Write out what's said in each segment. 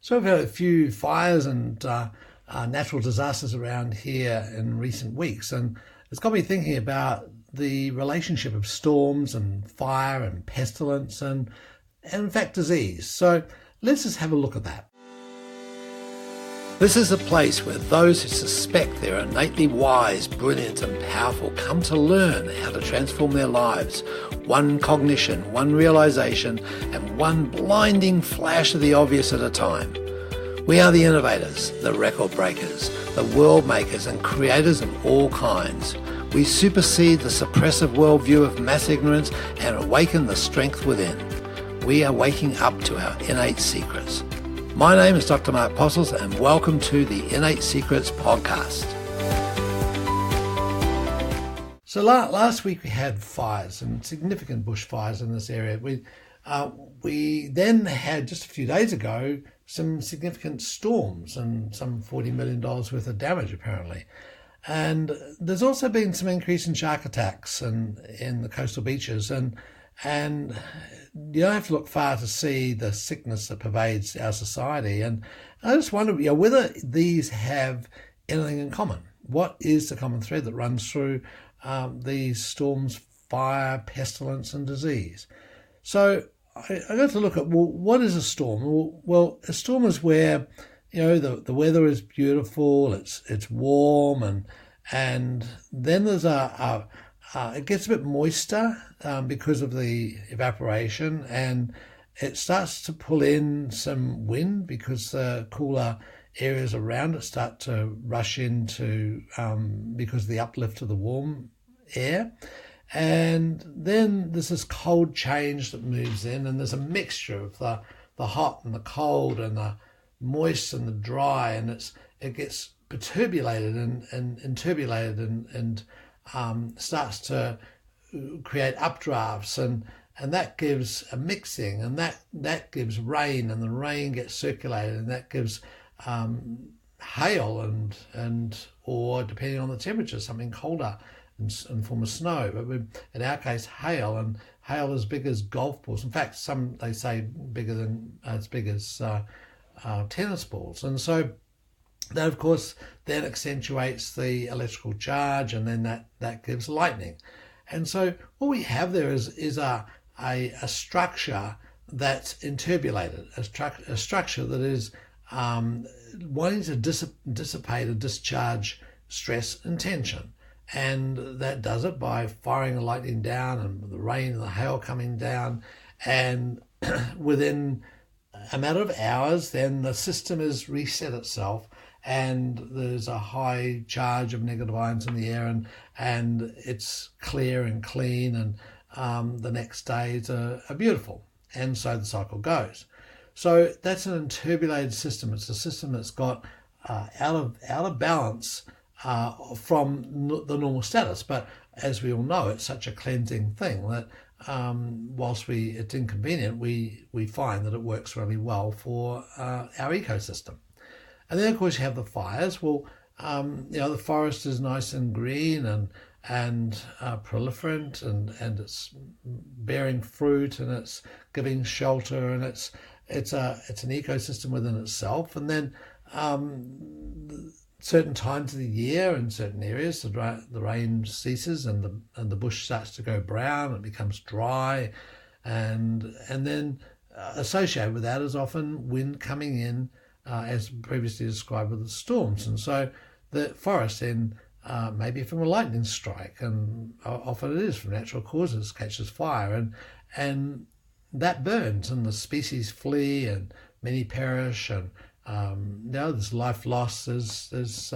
So we've had a few fires and natural disasters around here in recent weeks, and it's got me thinking about the relationship of storms and fire and pestilence and in fact disease. So let's just have a look at that. This is a place where those who suspect they're innately wise, brilliant and powerful come to learn how to transform their lives. One cognition, one realization and one blinding flash of the obvious at a time. We are the innovators, the record breakers, the world makers and creators of all kinds. We supersede the suppressive worldview of mass ignorance and awaken the strength within. We are waking up to our innate secrets. My name is Dr. Mark Postles and welcome to the Innate Secrets podcast. So last week we had fires and significant bushfires in this area. We then had just a few days ago some significant storms and some $40 million worth of damage apparently. And there's also been some increase in shark attacks in the coastal beaches and you don't have to look far to see the sickness that pervades our society. And I just wonder, whether these have anything in common. What is the common thread that runs through these storms, fire, pestilence, and disease? So I got to look at, what is a storm? Well, a storm is where, the weather is beautiful, it's warm, and then there's it gets a bit moister because of the evaporation, and it starts to pull in some wind because the cooler areas around it start to rush into because of the uplift of the warm air. And then there's this cold change that moves in, and there's a mixture of the hot and the cold and the moist and the dry, and it gets perturbulated and turbulated and starts to create updrafts, and that gives a mixing, and that gives rain, and the rain gets circulated, and that gives hail or depending on the temperature, something colder in form of snow. But in our case, hail, and hail as big as golf balls. In fact, some they say bigger than as big as tennis balls, and so that, of course, then accentuates the electrical charge, and then that gives lightning. And so what we have there is a structure that's interpolated, a structure that is wanting to dissipate or discharge stress and tension. And that does it by firing the lightning down and the rain and the hail coming down. And within a matter of hours, then the system has reset itself, and there's a high charge of negative ions in the air, and it's clear and clean, and the next days are beautiful. And so the cycle goes. So that's an interpolated system. It's a system that's got out of balance from the normal status. But as we all know, it's such a cleansing thing that whilst it's inconvenient, we find that it works really well for our ecosystem. And then, of course, you have the fires. Well, the forest is nice and green and proliferant, and it's bearing fruit, and it's giving shelter, and it's an ecosystem within itself. And then certain times of the year in certain areas, the rain ceases, and the bush starts to go brown. It becomes dry, and then associated with that is often wind coming in. As previously described with the storms. And so the forest then, maybe from a lightning strike, and often it is from natural causes, catches fire, and that burns, and the species flee, and many perish, and there's life loss, there's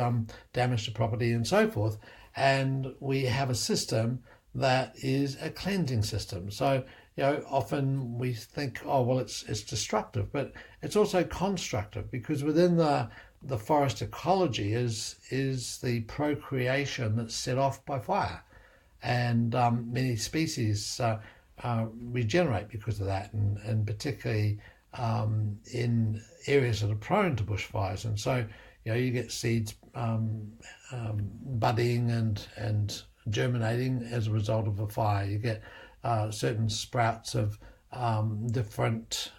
damage to property and so forth. And we have a system that is a cleansing system. So often we think, it's destructive, but it's also constructive, because within the forest ecology is the procreation that's set off by fire, and many species regenerate because of that, and particularly in areas that are prone to bushfires. And so you get seeds budding and germinating as a result of a fire. You get certain sprouts of different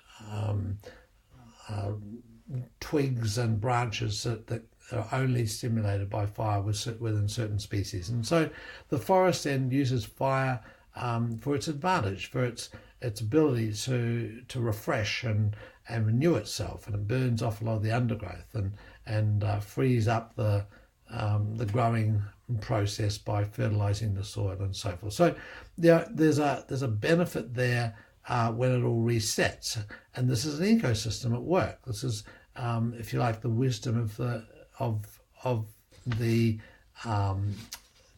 twigs and branches that are only stimulated by fire within certain species. And so the forest then uses fire for its advantage, for its ability to refresh and renew itself, and it burns off a lot of the undergrowth and frees up the growing process by fertilizing the soil and so forth. So there's a benefit there when it all resets, and this is an ecosystem at work. This is, if you like, the wisdom of the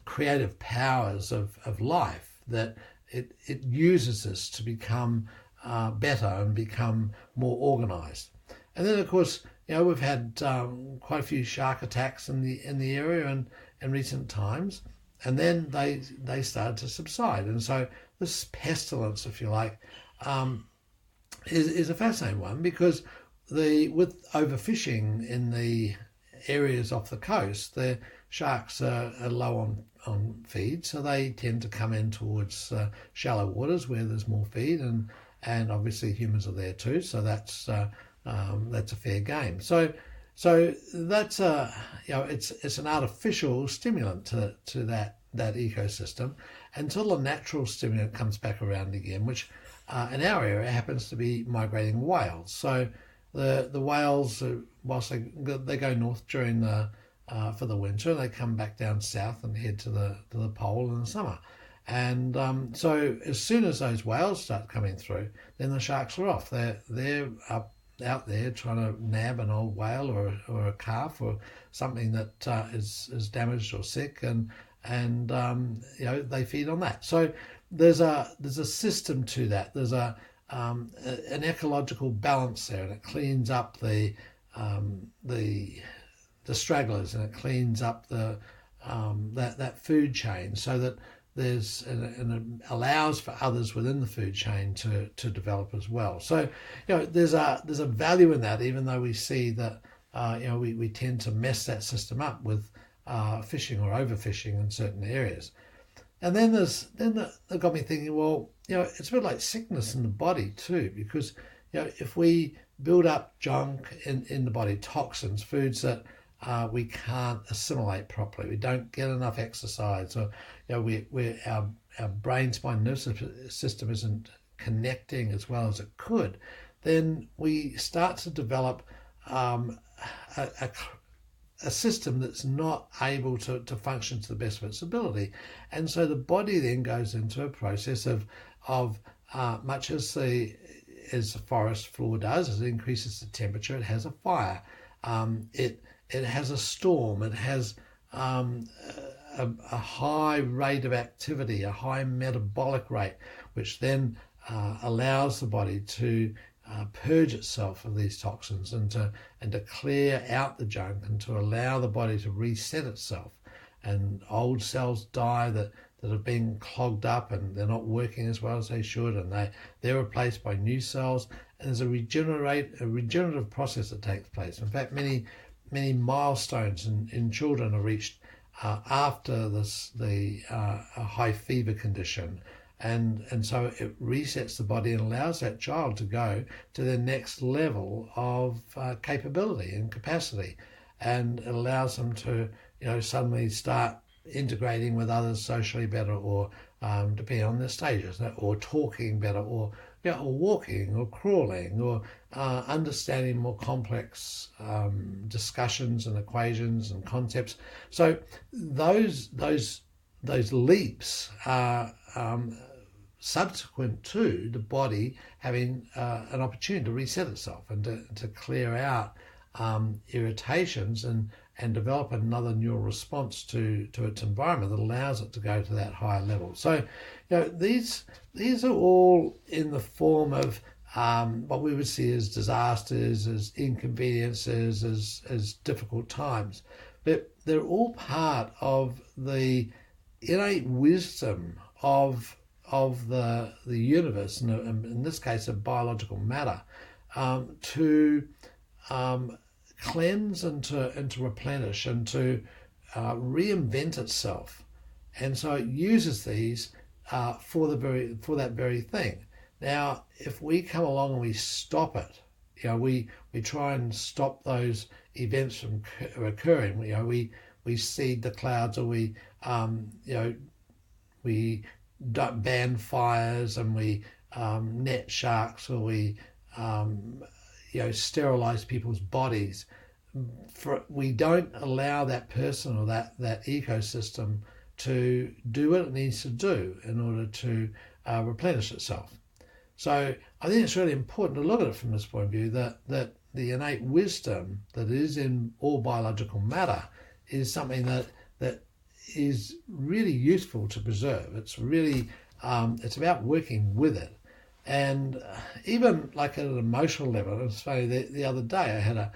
creative powers of life, that it uses this to become better and become more organized. And then, of course, we've had quite a few shark attacks in the area in recent times, and then they started to subside. And so this pestilence, if you like, is a fascinating one, because with overfishing in the areas off the coast, the sharks are low on feed, so they tend to come in towards shallow waters where there's more feed, and obviously humans are there too, so that's a fair game. So that's it's an artificial stimulant to that ecosystem until the natural stimulant comes back around again, which in our area happens to be migrating whales. So the whales, whilst they go north during for the winter, they come back down south and head to the pole in the summer. And so as soon as those whales start coming through, then the sharks are off. They're out there trying to nab an old whale or a calf or something that is damaged or sick, and they feed on that. So there's a system to that. There's an ecological balance there, and it cleans up the stragglers, and it cleans up that food chain, so that and it allows for others within the food chain to develop as well. So there's a value in that, even though we see that we tend to mess that system up with fishing or overfishing in certain areas. And then that got me thinking, well, it's a bit like sickness in the body too, because if we build up junk in the body, toxins, foods that we can't assimilate properly, we don't get enough exercise, or our brain spine nervous system isn't connecting as well as it could, then we start to develop a system that's not able to function to the best of its ability. And so the body then goes into a process of much as the forest floor does, as it increases the temperature, it has a fire. It has a storm. It has a high rate of activity, a high metabolic rate, which then allows the body to purge itself of these toxins and to clear out the junk, and to allow the body to reset itself. And old cells die that have been clogged up and they're not working as well as they should, and they're replaced by new cells. And there's a regenerative process that takes place. In fact, many milestones in children are reached after the high fever condition. And so it resets the body and allows that child to go to their next level of capability and capacity, and it allows them to suddenly start integrating with others socially better, or depending on their stages, or talking better, or walking or crawling, or understanding more complex discussions and equations and concepts. So those leaps are subsequent to the body having an opportunity to reset itself and to clear out irritations and develop another neural response to its environment that allows it to go to that higher level. So these are all in the form of what we would see as disasters, as inconveniences, as difficult times. But they're all part of the innate wisdom of the universe, and in this case of biological matter, to cleanse and to replenish and to reinvent itself. And so it uses these for that very thing. Now, if we come along and we stop it we try and stop those events from occurring. We seed the clouds, or we don't ban fires, and we net sharks, or we sterilize people's bodies. We don't allow that person or that ecosystem to do what it needs to do in order to replenish itself. So I think it's really important to look at it from this point of view, that the innate wisdom that is in all biological matter is something that is really useful to preserve. It's really it's about working with it. And even like at an emotional level, it's funny, the other day I had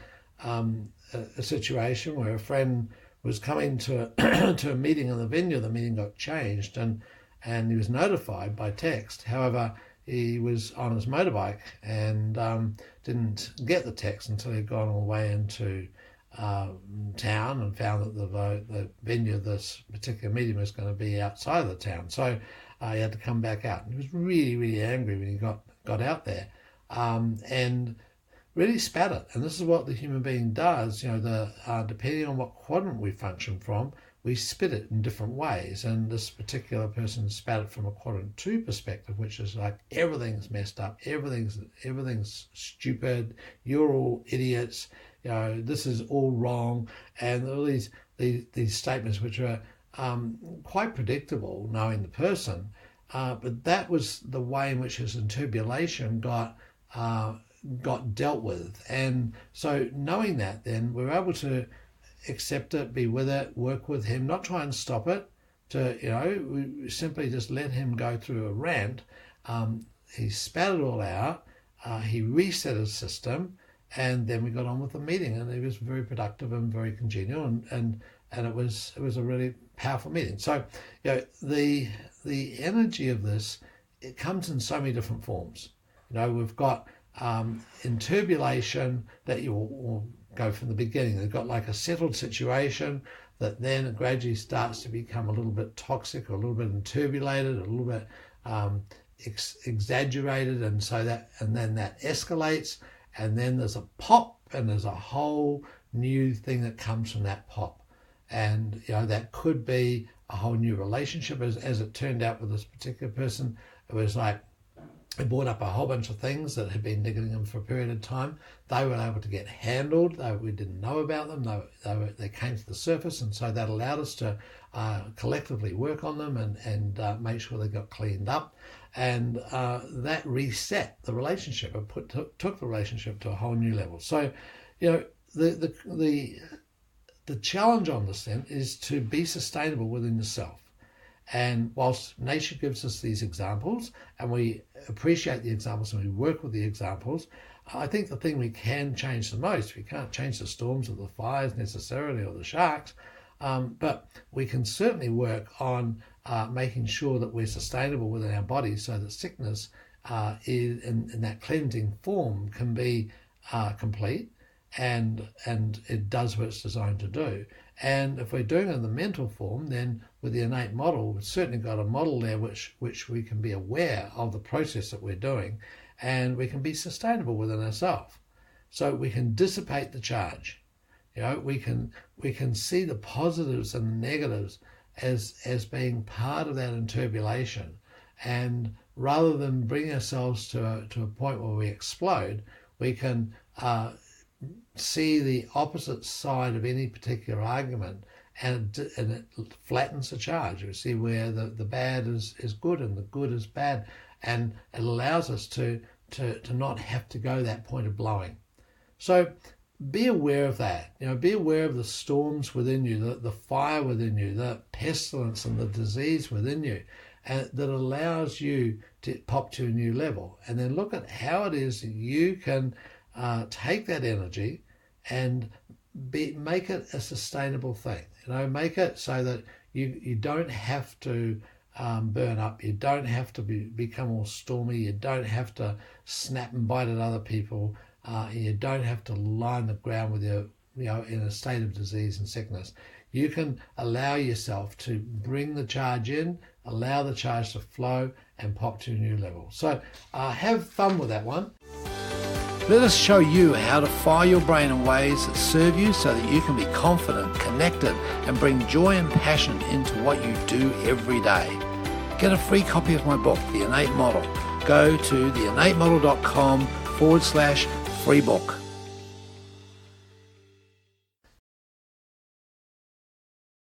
a situation where a friend was coming to to a meeting in the venue. The meeting got changed, and he was notified by text. However, he was on his motorbike and didn't get the text until he'd gone all the way into town and found that the venue of this particular meeting was going to be outside of the town. So he had to come back out. And he was really, really angry when he got out there, and really spat it. And this is what the human being does. Depending on what quadrant we function from, we spit it in different ways. And this particular person spat it from a quadrant 2 perspective, which is like, everything's messed up, everything's stupid, you're all idiots, this is all wrong, and all these statements which are quite predictable knowing the person, but that was the way in which his interpolation got dealt with. And so knowing that, then we're able to accept it, be with it, work with him, not try and stop it, we simply just let him go through a rant. He spat it all out, he reset his system, and then we got on with the meeting, and it was very productive and very congenial, and it was a really powerful meeting. So the energy of this, it comes in so many different forms. We've got interpolation that you will go from the beginning. They've got like a settled situation that then gradually starts to become a little bit toxic, or a little bit interpolated, a little bit exaggerated, and then that escalates, and then there's a pop, and there's a whole new thing that comes from that pop. And that could be a whole new relationship, as it turned out with this particular person. It was like, he brought up a whole bunch of things that had been niggling him for a period of time. They were able to get handled. We didn't know about them. They came to the surface, and so that allowed us to collectively work on them and make sure they got cleaned up. And that reset the relationship. It took the relationship to a whole new level. So, the challenge on this then is to be sustainable within yourself. And whilst nature gives us these examples, and we appreciate the examples and we work with the examples, I think the thing we can change the most, we can't change the storms or the fires necessarily, or the sharks, but we can certainly work on making sure that we're sustainable within our bodies, so that sickness is in that cleansing form can be complete, and it does what it's designed to do. And if we're doing it in the mental form, then with the innate model, we've certainly got a model there which we can be aware of the process that we're doing, and we can be sustainable within ourselves. So we can dissipate the charge. We can see the positives and the negatives as being part of that interpolation, and rather than bring ourselves to a point where we explode, we can see the opposite side of any particular argument, and it flattens the charge. We see where the bad is good and the good is bad, and it allows us to not have to go that point of blowing. So be aware of that. Be aware of the storms within you, the fire within you, the pestilence and the disease within you, and that allows you to pop to a new level. And then look at how it is that you can take that energy and make it a sustainable thing. Make it so that you don't have to burn up. You don't have to become all stormy. You don't have to snap and bite at other people. You don't have to line the ground with in a state of disease and sickness. You can allow yourself to bring the charge in, allow the charge to flow, and pop to a new level. So have fun with that one. Let us show you how to fire your brain in ways that serve you so that you can be confident, connected, and bring joy and passion into what you do every day. Get a free copy of my book, The Innate Model. Go to theinnatemodel.com/free book.